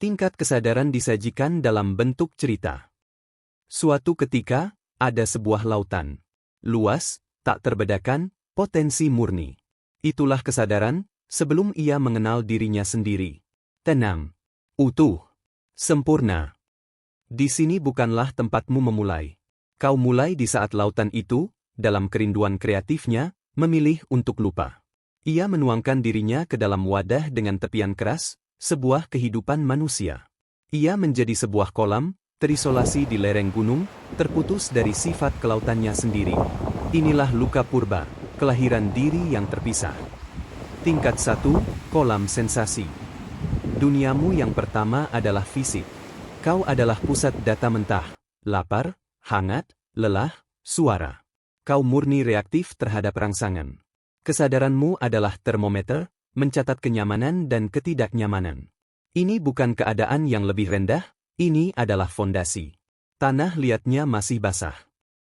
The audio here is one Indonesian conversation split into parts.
Tingkat kesadaran disajikan dalam bentuk cerita. Suatu ketika, ada sebuah lautan. Luas, tak terbedakan, potensi murni. Itulah kesadaran, sebelum ia mengenal dirinya sendiri. Tenang. Utuh. Sempurna. Di sini bukanlah tempatmu memulai. Kau mulai di saat lautan itu, dalam kerinduan kreatifnya, memilih untuk lupa. Ia menuangkan dirinya ke dalam wadah dengan tepian keras, sebuah kehidupan manusia. Ia menjadi sebuah kolam, terisolasi di lereng gunung, terputus dari sifat kelautannya sendiri. Inilah luka purba, kelahiran diri yang terpisah. Tingkat 1, kolam sensasi. Duniamu yang pertama adalah fisik. Kau adalah pusat data mentah, lapar, hangat, lelah, suara. Kau murni reaktif terhadap rangsangan. Kesadaranmu adalah termometer, mencatat kenyamanan dan ketidaknyamanan. Ini bukan keadaan yang lebih rendah, ini adalah fondasi. Tanah liatnya masih basah.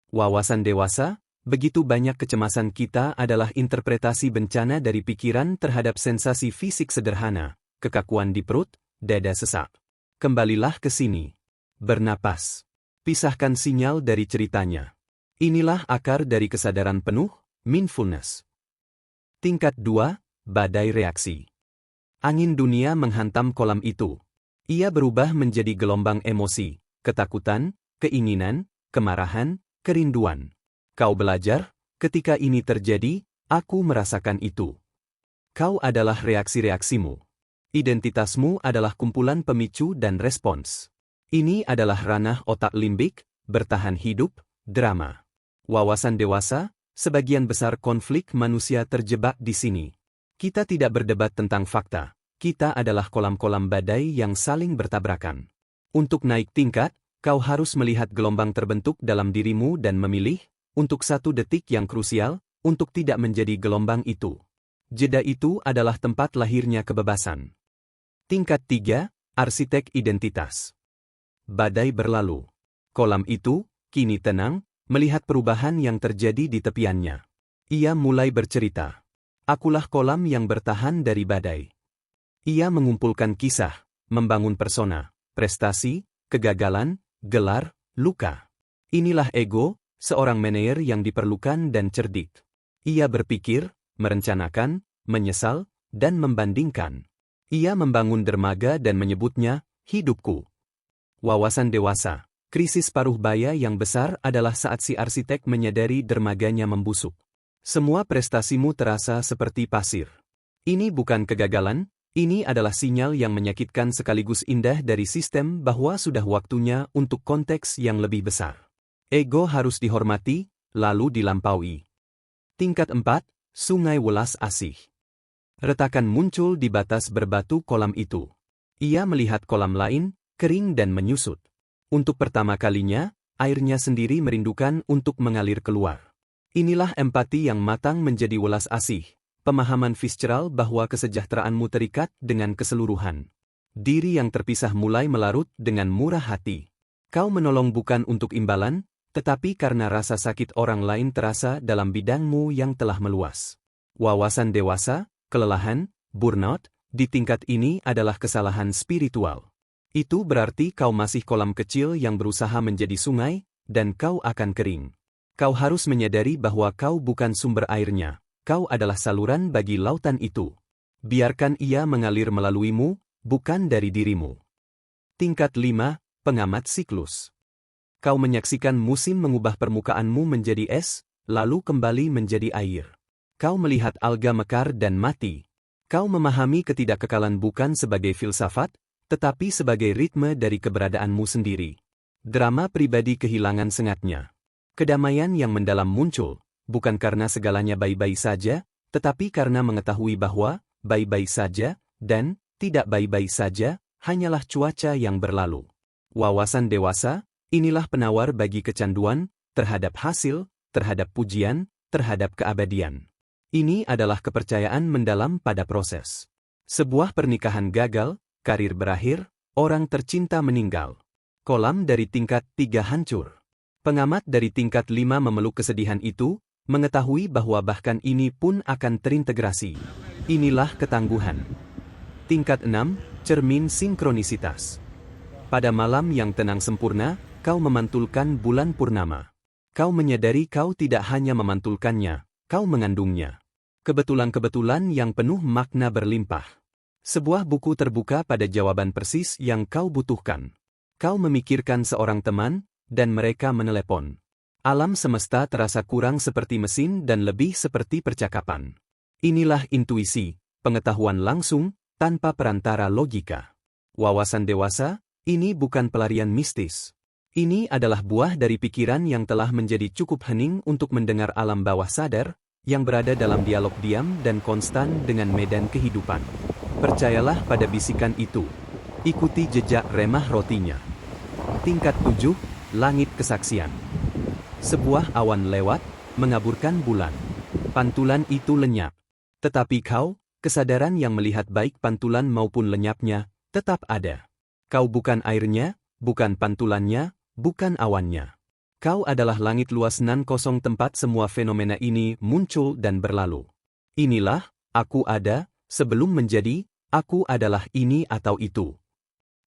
Wawasan dewasa, begitu banyak kecemasan kita adalah interpretasi bencana dari pikiran terhadap sensasi fisik sederhana, kekakuan di perut, dada sesak. Kembalilah ke sini. Bernapas. Pisahkan sinyal dari ceritanya. Inilah akar dari kesadaran penuh, mindfulness. Tingkat 2, badai reaksi. Angin dunia menghantam kolam itu. Ia berubah menjadi gelombang emosi, ketakutan, keinginan, kemarahan, kerinduan. Kau belajar, ketika ini terjadi, aku merasakan itu. Kau adalah reaksi-reaksimu. Identitasmu adalah kumpulan pemicu dan respons. Ini adalah ranah otak limbik, bertahan hidup, drama. Wawasan dewasa, sebagian besar konflik manusia terjebak di sini. Kita tidak berdebat tentang fakta, kita adalah kolam-kolam badai yang saling bertabrakan. Untuk naik tingkat, kau harus melihat gelombang terbentuk dalam dirimu dan memilih, untuk satu detik yang krusial, untuk tidak menjadi gelombang itu. Jeda itu adalah tempat lahirnya kebebasan. Tingkat 3, arsitek identitas. Badai berlalu. Kolam itu, kini tenang, melihat perubahan yang terjadi di tepiannya. Ia mulai bercerita. Akulah kolam yang bertahan dari badai. Ia mengumpulkan kisah, membangun persona, prestasi, kegagalan, gelar, luka. Inilah ego, seorang manajer yang diperlukan dan cerdik. Ia berpikir, merencanakan, menyesal, dan membandingkan. Ia membangun dermaga dan menyebutnya, hidupku. Wawasan dewasa, krisis paruh baya yang besar adalah saat si arsitek menyadari dermaganya membusuk. Semua prestasimu terasa seperti pasir. Ini bukan kegagalan, ini adalah sinyal yang menyakitkan sekaligus indah dari sistem bahwa sudah waktunya untuk konteks yang lebih besar. Ego harus dihormati, lalu dilampaui. Tingkat 4, sungai welas asih. Retakan muncul di batas berbatu kolam itu. Ia melihat kolam lain, kering dan menyusut. Untuk pertama kalinya, airnya sendiri merindukan untuk mengalir keluar. Inilah empati yang matang menjadi welas asih, pemahaman visceral bahwa kesejahteraanmu terikat dengan keseluruhan. Diri yang terpisah mulai melarut dengan murah hati. Kau menolong bukan untuk imbalan, tetapi karena rasa sakit orang lain terasa dalam bidangmu yang telah meluas. Wawasan dewasa, kelelahan, burnout, di tingkat ini adalah kesalahan spiritual. Itu berarti kau masih kolam kecil yang berusaha menjadi sungai, dan kau akan kering. Kau harus menyadari bahwa kau bukan sumber airnya, kau adalah saluran bagi lautan itu. Biarkan ia mengalir melaluimu, bukan dari dirimu. Tingkat 5, pengamat siklus. Kau menyaksikan musim mengubah permukaanmu menjadi es, lalu kembali menjadi air. Kau melihat alga mekar dan mati. Kau memahami ketidakkekalan bukan sebagai filsafat, tetapi sebagai ritme dari keberadaanmu sendiri. Drama pribadi kehilangan sengatnya. Kedamaian yang mendalam muncul, bukan karena segalanya baik-baik saja, tetapi karena mengetahui bahwa, baik-baik saja, dan, tidak baik-baik saja, hanyalah cuaca yang berlalu. Wawasan dewasa, inilah penawar bagi kecanduan, terhadap hasil, terhadap pujian, terhadap keabadian. Ini adalah kepercayaan mendalam pada proses. Sebuah pernikahan gagal, karir berakhir, orang tercinta meninggal. Kolam dari tingkat 3 hancur. Pengamat dari tingkat 5 memeluk kesedihan itu, mengetahui bahwa bahkan ini pun akan terintegrasi. Inilah ketangguhan. Tingkat 6, cermin sinkronisitas. Pada malam yang tenang sempurna, kau memantulkan bulan purnama. Kau menyadari kau tidak hanya memantulkannya, kau mengandungnya. Kebetulan-kebetulan yang penuh makna berlimpah. Sebuah buku terbuka pada jawaban persis yang kau butuhkan. Kau memikirkan seorang teman, dan mereka menelepon. Alam semesta terasa kurang seperti mesin dan lebih seperti percakapan. Inilah intuisi, pengetahuan langsung, tanpa perantara logika. Wawasan dewasa, ini bukan pelarian mistis. Ini adalah buah dari pikiran yang telah menjadi cukup hening untuk mendengar alam bawah sadar, yang berada dalam dialog diam dan konstan dengan medan kehidupan. Percayalah pada bisikan itu. Ikuti jejak remah rotinya. Tingkat 7, langit kesaksian. Sebuah awan lewat, mengaburkan bulan. Pantulan itu lenyap. Tetapi kau, kesadaran yang melihat baik pantulan maupun lenyapnya, tetap ada. Kau bukan airnya, bukan pantulannya, bukan awannya. Kau adalah langit luas nan kosong tempat semua fenomena ini muncul dan berlalu. Inilah, aku ada, sebelum menjadi, aku adalah ini atau itu.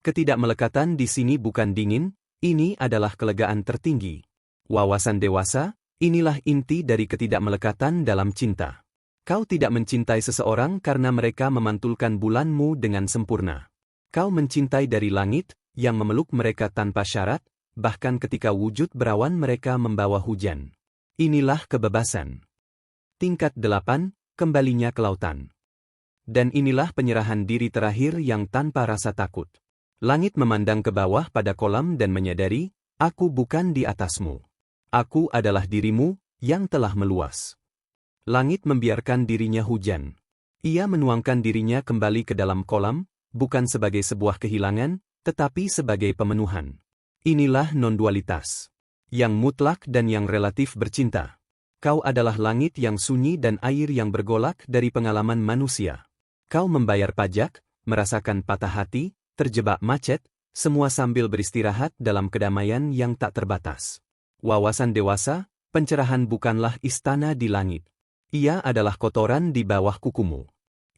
Ketidakmelekatan di sini bukan dingin, ini adalah kelegaan tertinggi. Wawasan dewasa, inilah inti dari ketidakmelekatan dalam cinta. Kau tidak mencintai seseorang karena mereka memantulkan bulanmu dengan sempurna. Kau mencintai dari langit, yang memeluk mereka tanpa syarat, bahkan ketika wujud berawan mereka membawa hujan. Inilah kebebasan. Tingkat 8, kembalinya ke lautan. Dan inilah penyerahan diri terakhir yang tanpa rasa takut. Langit memandang ke bawah pada kolam dan menyadari, aku bukan di atasmu. Aku adalah dirimu, yang telah meluas. Langit membiarkan dirinya hujan. Ia menuangkan dirinya kembali ke dalam kolam, bukan sebagai sebuah kehilangan, tetapi sebagai pemenuhan. Inilah non-dualitas. Yang mutlak dan yang relatif bercinta. Kau adalah langit yang sunyi dan air yang bergolak dari pengalaman manusia. Kau membayar pajak, merasakan patah hati, terjebak macet, semua sambil beristirahat dalam kedamaian yang tak terbatas. Wawasan dewasa, pencerahan bukanlah istana di langit. Ia adalah kotoran di bawah kukumu.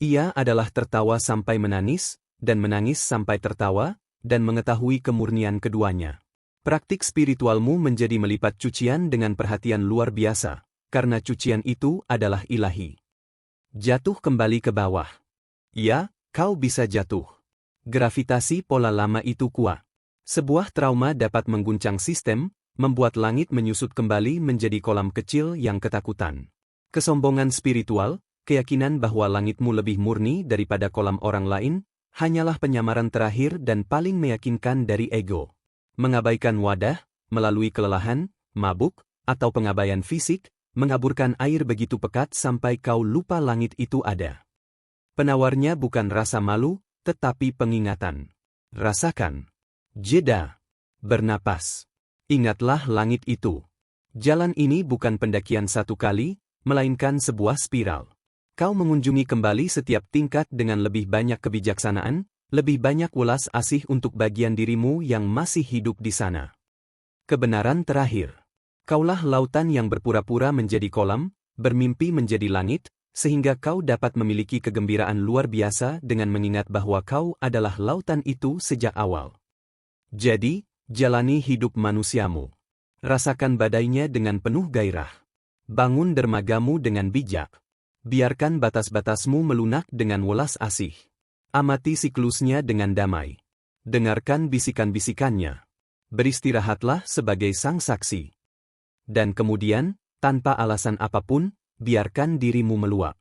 Ia adalah tertawa sampai menangis, dan menangis sampai tertawa, dan mengetahui kemurnian keduanya. Praktik spiritualmu menjadi melipat cucian dengan perhatian luar biasa, karena cucian itu adalah ilahi. Jatuh kembali ke bawah. Ya, kau bisa jatuh. Gravitasi pola lama itu kuat. Sebuah trauma dapat mengguncang sistem, membuat langit menyusut kembali menjadi kolam kecil yang ketakutan. Kesombongan spiritual, keyakinan bahwa langitmu lebih murni daripada kolam orang lain, hanyalah penyamaran terakhir dan paling meyakinkan dari ego. Mengabaikan wadah, melalui kelelahan, mabuk, atau pengabaian fisik, mengaburkan air begitu pekat sampai kau lupa langit itu ada. Penawarnya bukan rasa malu, tetapi pengingatan. Rasakan. Jeda. Bernapas. Ingatlah langit itu. Jalan ini bukan pendakian satu kali, melainkan sebuah spiral. Kau mengunjungi kembali setiap tingkat dengan lebih banyak kebijaksanaan, lebih banyak welas asih untuk bagian dirimu yang masih hidup di sana. Kebenaran terakhir. Kaulah lautan yang berpura-pura menjadi kolam, bermimpi menjadi langit, sehingga kau dapat memiliki kegembiraan luar biasa dengan mengingat bahwa kau adalah lautan itu sejak awal. Jadi, jalani hidup manusiamu. Rasakan badainya dengan penuh gairah. Bangun dermagamu dengan bijak. Biarkan batas-batasmu melunak dengan welas asih. Amati siklusnya dengan damai. Dengarkan bisikan-bisikannya. Beristirahatlah sebagai sang saksi. Dan kemudian, tanpa alasan apapun, biarkan dirimu meluap.